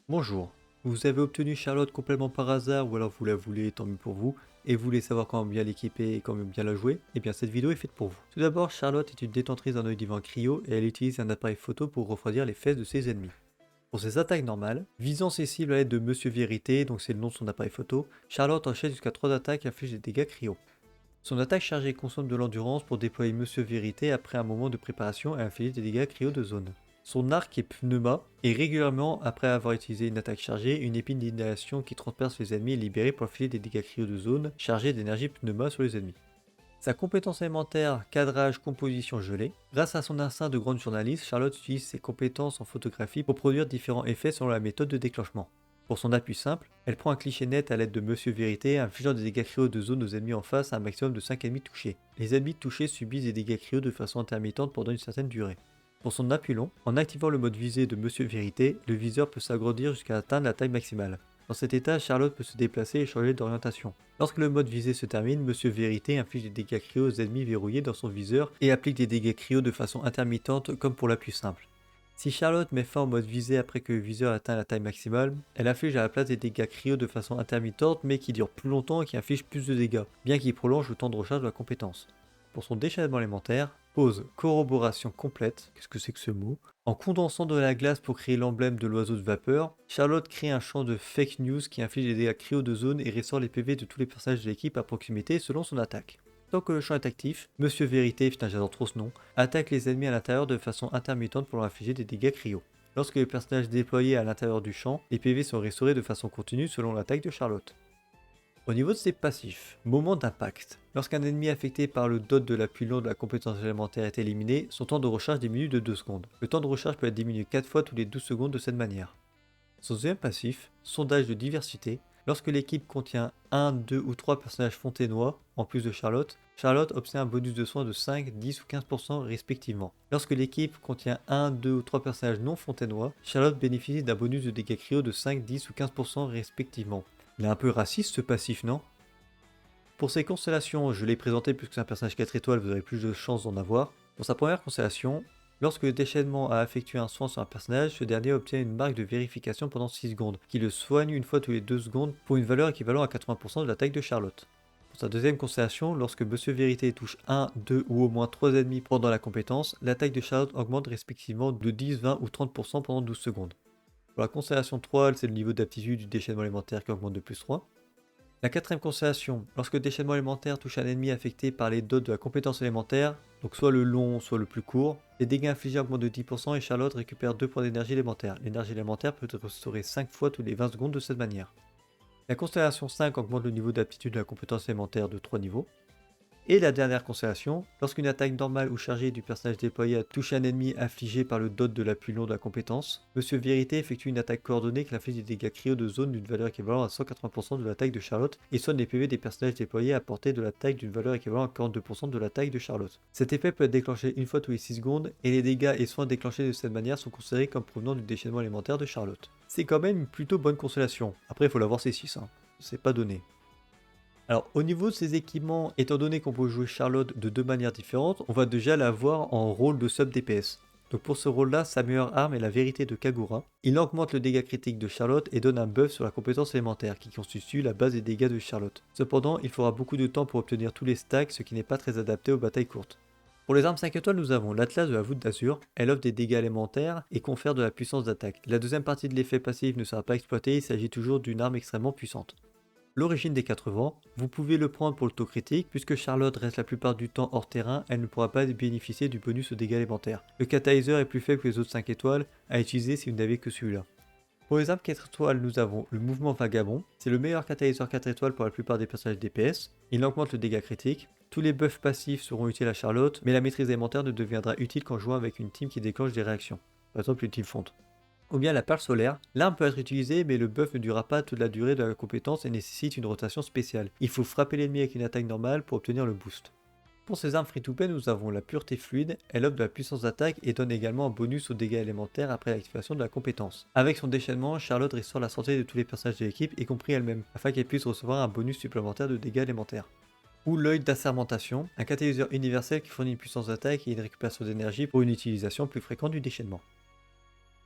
Bonjour, vous avez obtenu Charlotte complètement par hasard ou alors vous la voulez, tant mieux pour vous, et vous voulez savoir comment bien l'équiper et comment bien la jouer, eh bien cette vidéo est faite pour vous. Tout d'abord, Charlotte est une détentrice d'un œil divin cryo et elle utilise un appareil photo pour refroidir les fesses de ses ennemis. Pour ses attaques normales, visant ses cibles à l'aide de Monsieur Vérité, donc c'est le nom de son appareil photo, Charlotte enchaîne jusqu'à 3 attaques et inflige des dégâts cryo. Son attaque chargée consomme de l'endurance pour déployer Monsieur Vérité après un moment de préparation et infliger des dégâts cryo de zone. Son arc est pneuma et régulièrement, après avoir utilisé une attaque chargée, une épine d'inhalation qui transperce les ennemis est libérée pour infliger des dégâts cryo de zone chargés d'énergie pneuma sur les ennemis. Sa compétence élémentaire, cadrage, composition gelée. Grâce à son instinct de grande journaliste, Charlotte utilise ses compétences en photographie pour produire différents effets selon la méthode de déclenchement. Pour son appui simple, elle prend un cliché net à l'aide de Monsieur Vérité, infligeant des dégâts cryo de zone aux ennemis en face à un maximum de 5 ennemis touchés. Les ennemis touchés subissent des dégâts cryo de façon intermittente pendant une certaine durée. Pour son appui long, en activant le mode visée de Monsieur Vérité, le viseur peut s'agrandir jusqu'à atteindre la taille maximale. Dans cet état, Charlotte peut se déplacer et changer d'orientation. Lorsque le mode visé se termine, Monsieur Vérité inflige des dégâts cryo aux ennemis verrouillés dans son viseur et applique des dégâts cryo de façon intermittente comme pour l'appui simple. Si Charlotte met fin au mode visé après que le viseur atteint la taille maximale, elle inflige à la place des dégâts cryo de façon intermittente mais qui durent plus longtemps et qui infligent plus de dégâts, bien qu'il prolonge le temps de recharge de la compétence. Pour son déchaînement élémentaire, pose corroboration complète, qu'est-ce que c'est que ce mot? En condensant de la glace pour créer l'emblème de l'oiseau de vapeur, Charlotte crée un champ de fake news qui inflige des dégâts cryo de zone et ressort les PV de tous les personnages de l'équipe à proximité selon son attaque. Tant que le champ est actif, Monsieur Vérité, putain j'adore trop ce nom, attaque les ennemis à l'intérieur de façon intermittente pour leur infliger des dégâts cryo. Lorsque le personnage est déployé à l'intérieur du champ, les PV sont restaurés de façon continue selon l'attaque de Charlotte. Au niveau de ses passifs, moment d'impact. Lorsqu'un ennemi affecté par le dot de l'appui long de la compétence élémentaire est éliminé, son temps de recharge diminue de 2 secondes. Le temps de recharge peut être diminué 4 fois tous les 12 secondes de cette manière. Son deuxième passif, sondage de diversité. Lorsque l'équipe contient un, 2 ou 3 personnages fontainois, en plus de Charlotte, Charlotte obtient un bonus de soins de 5, 10 ou 15% respectivement. Lorsque l'équipe contient un, 2 ou 3 personnages non fontainois, Charlotte bénéficie d'un bonus de dégâts cryo de 5, 10 ou 15% respectivement. Il est un peu raciste ce passif, non? Pour ses constellations, je l'ai présenté puisque c'est un personnage 4 étoiles, vous aurez plus de chances d'en avoir. Pour sa première constellation, lorsque le déchaînement a effectué un soin sur un personnage, ce dernier obtient une marque de vérification pendant 6 secondes, qui le soigne une fois tous les 2 secondes pour une valeur équivalente à 80% de la taille de Charlotte. Pour sa deuxième constellation, lorsque Monsieur Vérité touche 1, 2 ou au moins 3 ennemis pendant la compétence, l'attaque de Charlotte augmente respectivement de 10, 20 ou 30% pendant 12 secondes. Pour la constellation 3, c'est le niveau d'aptitude du déchaînement élémentaire qui augmente de plus 3. La quatrième constellation, lorsque le déchaînement élémentaire touche un ennemi affecté par les dots de la compétence élémentaire, donc soit le long, soit le plus court, les dégâts infligés augmentent de 10% et Charlotte récupère 2 points d'énergie élémentaire. L'énergie élémentaire peut être restaurée 5 fois tous les 20 secondes de cette manière. La constellation 5 augmente le niveau d'aptitude de la compétence élémentaire de 3 niveaux. Et la dernière constellation, lorsqu'une attaque normale ou chargée du personnage déployé a touché un ennemi affligé par le dot de l'appui long de la compétence, Monsieur Vérité effectue une attaque coordonnée qui inflige des dégâts cryo de zone d'une valeur équivalente à 180% de la taille de Charlotte et soigne les PV des personnages déployés à portée de la taille d'une valeur équivalente à 42% de la taille de Charlotte. Cet effet peut être déclenché une fois tous les 6 secondes et les dégâts et soins déclenchés de cette manière sont considérés comme provenant du déchaînement élémentaire de Charlotte. C'est quand même une plutôt bonne constellation. Après il faut l'avoir C6, hein. C'est pas donné. Alors au niveau de ses équipements, étant donné qu'on peut jouer Charlotte de deux manières différentes, on va déjà la voir en rôle de sub DPS. Donc pour ce rôle là, sa meilleure arme est la vérité de Kagura. Il augmente le dégât critique de Charlotte et donne un buff sur la compétence élémentaire qui constitue la base des dégâts de Charlotte. Cependant, il faudra beaucoup de temps pour obtenir tous les stacks, ce qui n'est pas très adapté aux batailles courtes. Pour les armes 5 étoiles, nous avons l'Atlas de la voûte d'Azur. Elle offre des dégâts élémentaires et confère de la puissance d'attaque. La deuxième partie de l'effet passif ne sera pas exploitée, il s'agit toujours d'une arme extrêmement puissante. L'origine des 4 vents, vous pouvez le prendre pour l'autocritique, puisque Charlotte reste la plupart du temps hors terrain, elle ne pourra pas bénéficier du bonus aux dégâts élémentaires. Le catalyseur est plus faible que les autres 5 étoiles, à utiliser si vous n'avez que celui-là. Pour les armes 4 étoiles, nous avons le mouvement vagabond, c'est le meilleur catalyseur 4 étoiles pour la plupart des personnages DPS, il augmente le dégât critique. Tous les buffs passifs seront utiles à Charlotte, mais la maîtrise élémentaire ne deviendra utile qu'en jouant avec une team qui déclenche des réactions, par exemple une team fonte. Ou bien la perle solaire. L'arme peut être utilisée, mais le buff ne durera pas toute la durée de la compétence et nécessite une rotation spéciale. Il faut frapper l'ennemi avec une attaque normale pour obtenir le boost. Pour ces armes free-to-play, nous avons la pureté fluide, elle offre de la puissance d'attaque et donne également un bonus aux dégâts élémentaires après l'activation de la compétence. Avec son déchaînement, Charlotte restaure la santé de tous les personnages de l'équipe, y compris elle-même, afin qu'elle puisse recevoir un bonus supplémentaire de dégâts élémentaires. Ou l'œil d'assermentation, un catalyseur universel qui fournit une puissance d'attaque et une récupération d'énergie pour une utilisation plus fréquente du déchaînement.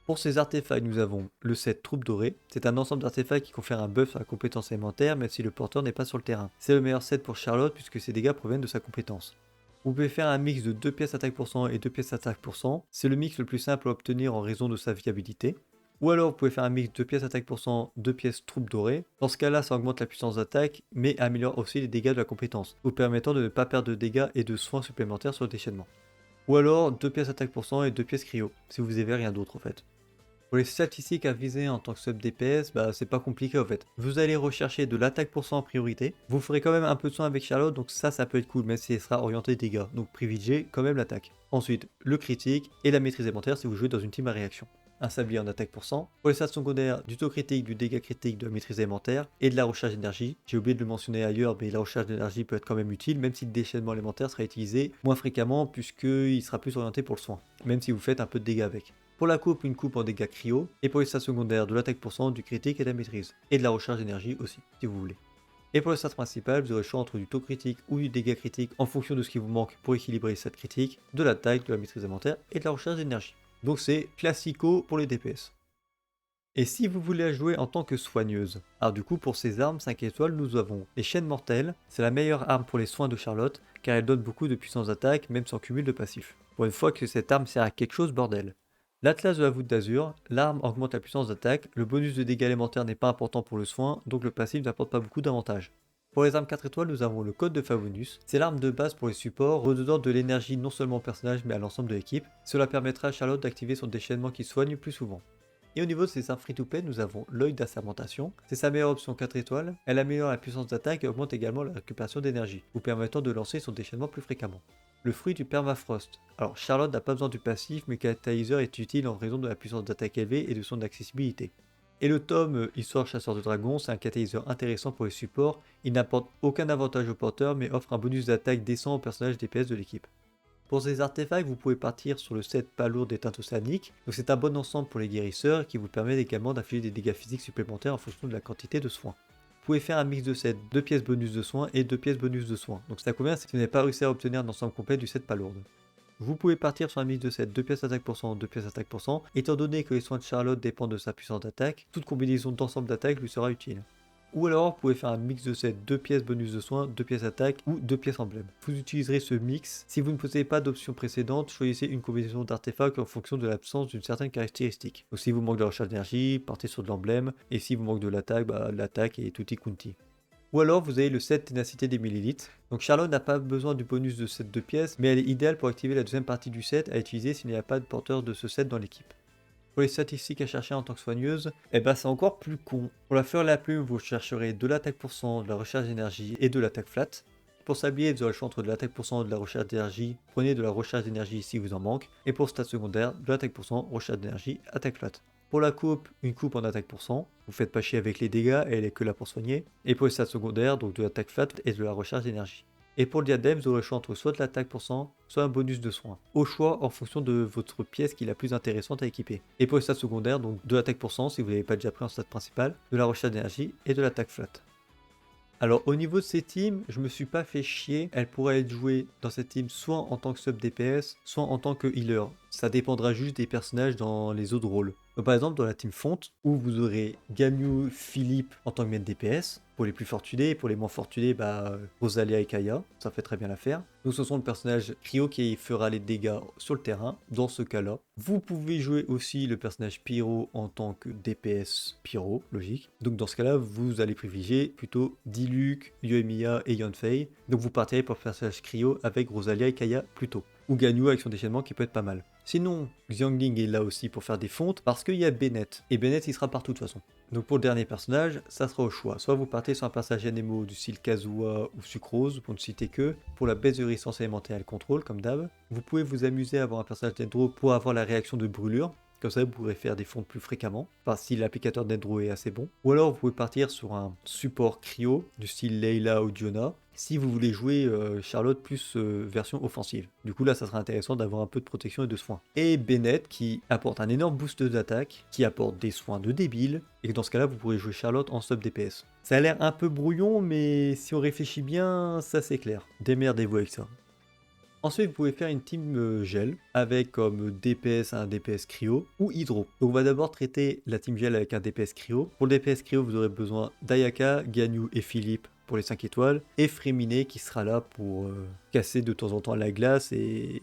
Pour ces artefacts, nous avons le set Troupe Dorée. C'est un ensemble d'artefacts qui confère un buff sur la compétence élémentaire même si le porteur n'est pas sur le terrain. C'est le meilleur set pour Charlotte puisque ses dégâts proviennent de sa compétence. Vous pouvez faire un mix de 2 pièces attaque pour cent et 2 pièces attaque pour cent. C'est le mix le plus simple à obtenir en raison de sa viabilité. Ou alors vous pouvez faire un mix de 2 pièces attaque pour cent, 2 pièces Troupe Dorée. Dans ce cas-là, ça augmente la puissance d'attaque mais améliore aussi les dégâts de la compétence, vous permettant de ne pas perdre de dégâts et de soins supplémentaires sur le déchaînement. Ou alors 2 pièces attaque pour cent et 2 pièces cryo, si vous avez rien d'autre en fait. Pour les statistiques à viser en tant que sub DPS, c'est pas compliqué en fait. Vous allez rechercher de l'attaque pour cent en priorité. Vous ferez quand même un peu de soin avec Charlotte, donc ça peut être cool, même si elle sera orientée dégâts. Donc privilégiez quand même l'attaque. Ensuite, le critique et la maîtrise élémentaire si vous jouez dans une team à réaction. Un sablier en attaque pour cent. Pour les stats secondaires, du taux critique, du dégât critique, de la maîtrise élémentaire et de la recharge d'énergie. J'ai oublié de le mentionner ailleurs, mais la recharge d'énergie peut être quand même utile, même si le déchaînement élémentaire sera utilisé moins fréquemment puisqu'il sera plus orienté pour le soin, même si vous faites un peu de dégâts avec. Pour la coupe, une coupe en dégâts cryo, et pour les stats secondaires, de l'attaque pour cent, du critique et de la maîtrise, et de la recharge d'énergie aussi, si vous voulez. Et pour le stats principal, vous aurez le choix entre du taux critique ou du dégât critique en fonction de ce qui vous manque pour équilibrer les stats critiques, de l'attaque, de la maîtrise élémentaire et de la recharge d'énergie. Donc c'est classico pour les DPS. Et si vous voulez la jouer en tant que soigneuse, alors du coup pour ces armes 5 étoiles, nous avons les chaînes mortelles, c'est la meilleure arme pour les soins de Charlotte, car elle donne beaucoup de puissance d'attaque, même sans cumul de passifs. Pour une fois que cette arme sert à quelque chose, bordel. L'Atlas de la voûte d'Azur, l'arme augmente la puissance d'attaque, le bonus de dégâts élémentaires n'est pas important pour le soin, donc le passif n'apporte pas beaucoup d'avantages. Pour les armes 4 étoiles, nous avons le code de Favonius. C'est l'arme de base pour les supports, redonnant de l'énergie non seulement au personnage mais à l'ensemble de l'équipe. Cela permettra à Charlotte d'activer son déchaînement qui soigne plus souvent. Et au niveau de ces armes free-to-play, nous avons l'œil d'assermentation. C'est sa meilleure option 4 étoiles. Elle améliore la puissance d'attaque et augmente également la récupération d'énergie, vous permettant de lancer son déchaînement plus fréquemment. Le fruit du permafrost. Alors Charlotte n'a pas besoin du passif, mais Catalyseur est utile en raison de la puissance d'attaque élevée et de son accessibilité. Et le tome Histoire Chasseur de Dragons, c'est un catalyseur intéressant pour les supports. Il n'apporte aucun avantage au porteur, mais offre un bonus d'attaque décent aux personnages DPS de l'équipe. Pour ces artefacts, vous pouvez partir sur le set pas lourd des teintes océaniques, donc c'est un bon ensemble pour les guérisseurs qui vous permet également d'infliger des dégâts physiques supplémentaires en fonction de la quantité de soins. Vous pouvez faire un mix de sets, 2 pièces bonus de soins et 2 pièces bonus de soins, donc ça convient si vous n'avez pas réussi à obtenir un ensemble complet du set pas lourd. Vous pouvez partir sur un mix de sets, 2 pièces attaque pour cent, 2 pièces attaque pour cent, étant donné que les soins de Charlotte dépendent de sa puissance d'attaque, toute combinaison d'ensemble d'attaque lui sera utile. Ou alors vous pouvez faire un mix de sets, 2 pièces bonus de soins, 2 pièces attaque ou 2 pièces emblème. Vous utiliserez ce mix. Si vous ne possédez pas d'option précédente, choisissez une combinaison d'artefacts en fonction de l'absence d'une certaine caractéristique. Donc si vous manque de la recharge d'énergie, partez sur de l'emblème, et si vous manque de l'attaque, l'attaque et tutti quanti. Ou alors vous avez le set ténacité des millilitres. Donc Charlotte n'a pas besoin du bonus de set 2 pièces, mais elle est idéale pour activer la deuxième partie du set à utiliser s'il n'y a pas de porteur de ce set dans l'équipe. Pour les statistiques à chercher en tant que soigneuse, c'est encore plus con. Pour la fleur et la plume, vous chercherez de l'attaque pour cent, de la recharge d'énergie et de l'attaque flat. Pour sablier, vous aurez le choix entre de l'attaque pour cent et de la recharge d'énergie. Prenez de la recharge d'énergie si vous en manque. Et pour stats secondaire, de l'attaque pour cent, recharge d'énergie, attaque flat. Pour la coupe, une coupe en attaque pour cent. Vous faites pas chier avec les dégâts, elle est que là pour soigner. Et pour les stats secondaires, donc de l'attaque flat et de la recharge d'énergie. Et pour le diadème, vous aurez le choix entre soit de l'attaque pour cent, soit un bonus de soin. Au choix en fonction de votre pièce qui est la plus intéressante à équiper. Et pour les stats secondaires, donc de l'attaque pour cent si vous n'avez pas déjà pris en stat principal, de la recharge d'énergie et de l'attaque flat. Alors au niveau de ces teams, je me suis pas fait chier. Elle pourrait être jouée dans cette team soit en tant que sub DPS, soit en tant que healer. Ça dépendra juste des personnages dans les autres rôles. Donc, par exemple dans la team Fonte, où vous aurez Ganyu, Philippe en tant que maître DPS, pour les plus fortunés, et pour les moins fortunés, Rosalia et Kaya, ça fait très bien l'affaire. Donc ce sont le personnage Cryo qui fera les dégâts sur le terrain, dans ce cas-là. Vous pouvez jouer aussi le personnage Pyro en tant que DPS Pyro, logique. Donc dans ce cas-là, vous allez privilégier plutôt Diluc, Yoimiya et Yanfei. Donc vous partirez pour le personnage Cryo avec Rosalia et Kaya plutôt. Ou Ganyu avec son déchaînement qui peut être pas mal. Sinon, Xiangling est là aussi pour faire des fontes parce qu'il y a Bennett. Et Bennett il sera partout de toute façon. Donc pour le dernier personnage, ça sera au choix. Soit vous partez sur un personnage Anemo du style Kazuha ou Sucrose, pour ne citer que, pour la baisse de résistance élémentaire et le contrôle comme d'hab. Vous pouvez vous amuser à avoir un personnage Dendro pour avoir la réaction de brûlure. Comme ça, vous pourrez faire des fontes plus fréquemment, enfin, si l'applicateur Dendro est assez bon. Ou alors, vous pouvez partir sur un support cryo, du style Layla ou Diona, si vous voulez jouer Charlotte plus version offensive. Du coup, là, ça sera intéressant d'avoir un peu de protection et de soins. Et Bennett, qui apporte un énorme boost d'attaque, qui apporte des soins de débile, et que dans ce cas-là, vous pourrez jouer Charlotte en sub DPS. Ça a l'air un peu brouillon, mais si on réfléchit bien, ça c'est clair. Démerdez-vous avec ça. Ensuite, vous pouvez faire une team gel avec comme DPS un DPS cryo ou hydro. Donc on va d'abord traiter la team gel avec un DPS cryo. Pour le DPS cryo, vous aurez besoin d'Ayaka, Ganyu et Philippe pour les 5 étoiles, et Fréminé qui sera là pour casser de temps en temps la glace et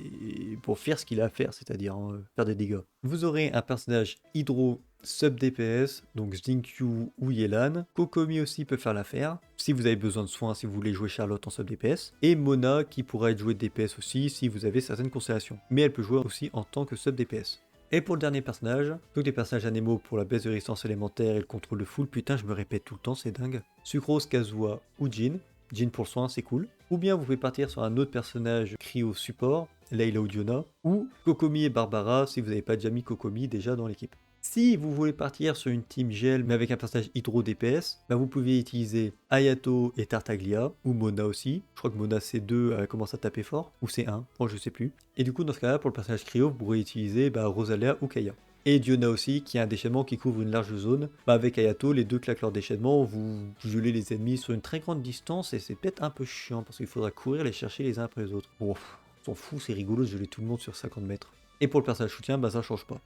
pour faire ce qu'il a à faire, c'est-à-dire faire des dégâts. Vous aurez un personnage hydro sub DPS, donc Xingqiu ou Yelan. Kokomi aussi peut faire l'affaire, si vous avez besoin de soins, si vous voulez jouer Charlotte en sub DPS. Et Mona qui pourra être jouée DPS aussi si vous avez certaines constellations. Mais elle peut jouer aussi en tant que sub DPS. Et pour le dernier personnage, donc des personnages Anemo pour la baisse de résistance élémentaire et le contrôle de full, putain je me répète tout le temps, c'est dingue. Sucrose, Kazuha ou Jin. Jin pour le soin, c'est cool. Ou bien vous pouvez partir sur un autre personnage cryo support, Layla ou Diona, ou Kokomi et Barbara si vous n'avez pas déjà mis Kokomi déjà dans l'équipe. Si vous voulez partir sur une team gel mais avec un personnage hydro DPS, bah vous pouvez utiliser Ayato et Tartaglia, ou Mona aussi. Je crois que Mona C2 elle commence à taper fort, ou C1, bon, je sais plus. Et du coup dans ce cas-là, pour le personnage cryo, vous pourrez utiliser Rosalia ou Kaya. Et Diona aussi, qui a un déchaînement qui couvre une large zone. Avec Ayato, les deux claquent leur déchaînement, vous gelez les ennemis sur une très grande distance, et c'est peut-être un peu chiant, parce qu'il faudra courir les chercher les uns après les autres. Bon, on s'en fout, c'est rigolo de geler tout le monde sur 50 mètres. Et pour le personnage soutien, bah ça change pas.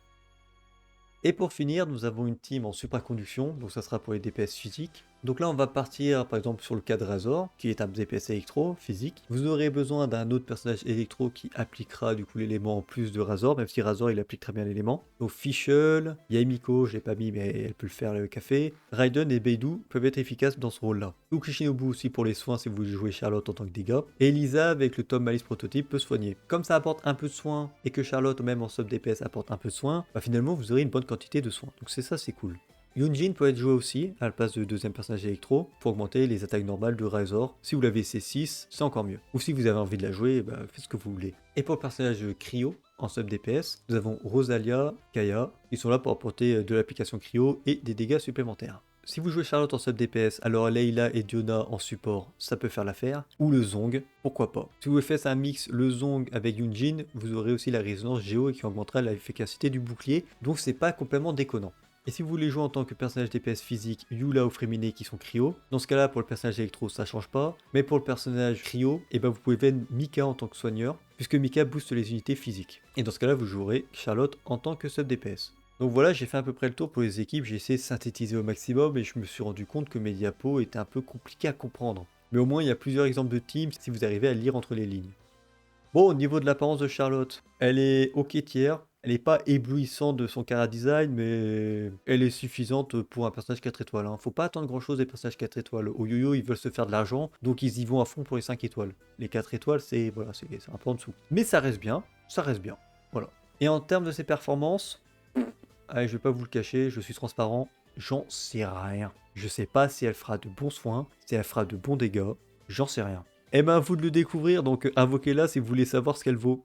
Et pour finir, nous avons une team en supraconduction, donc ça sera pour les DPS physiques. Donc là, on va partir par exemple sur le cas de Razor, qui est un DPS électro, physique. Vous aurez besoin d'un autre personnage électro qui appliquera du coup l'élément en plus de Razor, même si Razor il applique très bien l'élément. Donc Fischl, Yaimiko, je l'ai pas mis mais elle peut le faire le café. Raiden et Beidou peuvent être efficaces dans ce rôle-là. Ou Kishinobu aussi pour les soins si vous voulez jouer Charlotte en tant que dégâts. Et Elisa avec le Tom Malice prototype peut soigner. Comme ça apporte un peu de soins et que Charlotte même en sub DPS apporte un peu de soins, bah finalement vous aurez une bonne quantité de soins. Donc c'est ça, c'est cool. Yunjin peut être joué aussi à la place de deuxième personnage électro pour augmenter les attaques normales de Razor. Si vous l'avez C6, c'est encore mieux. Ou si vous avez envie de la jouer, bah, faites ce que vous voulez. Et pour le personnage Cryo en sub DPS, nous avons Rosalia, Kaya, qui sont là pour apporter de l'application Cryo et des dégâts supplémentaires. Si vous jouez Charlotte en sub DPS, alors Layla et Diona en support, ça peut faire l'affaire. Ou le Zong, pourquoi pas. Si vous faites un mix le Zong avec Yunjin, vous aurez aussi la résonance Géo qui augmentera l'efficacité du bouclier, donc c'est pas complètement déconnant. Et si vous voulez jouer en tant que personnage DPS physique, Yula ou Fréminé qui sont cryo, dans ce cas-là pour le personnage électro ça change pas, mais pour le personnage cryo, et ben vous pouvez mettre Mika en tant que soigneur, puisque Mika booste les unités physiques. Et dans ce cas-là vous jouerez Charlotte en tant que sub DPS. Donc voilà, j'ai fait à peu près le tour pour les équipes, j'ai essayé de synthétiser au maximum et je me suis rendu compte que mes diapos étaient un peu compliqués à comprendre. Mais au moins il y a plusieurs exemples de teams si vous arrivez à lire entre les lignes. Bon, au niveau de l'apparence de Charlotte, elle est ok tiers. Elle n'est pas éblouissante de son cara design, mais elle est suffisante pour un personnage 4 étoiles. Faut pas attendre grand chose des personnages 4 étoiles. Au yo-yo, ils veulent se faire de l'argent, donc ils y vont à fond pour les 5 étoiles. Les 4 étoiles, c'est voilà, c'est un peu en dessous. Mais ça reste bien, voilà. Et en termes de ses performances, allez, je vais pas vous le cacher, je suis transparent, j'en sais rien. Je sais pas si elle fera de bons soins, si elle fera de bons dégâts, j'en sais rien. Eh ben, à vous de le découvrir, donc invoquez-la si vous voulez savoir ce qu'elle vaut.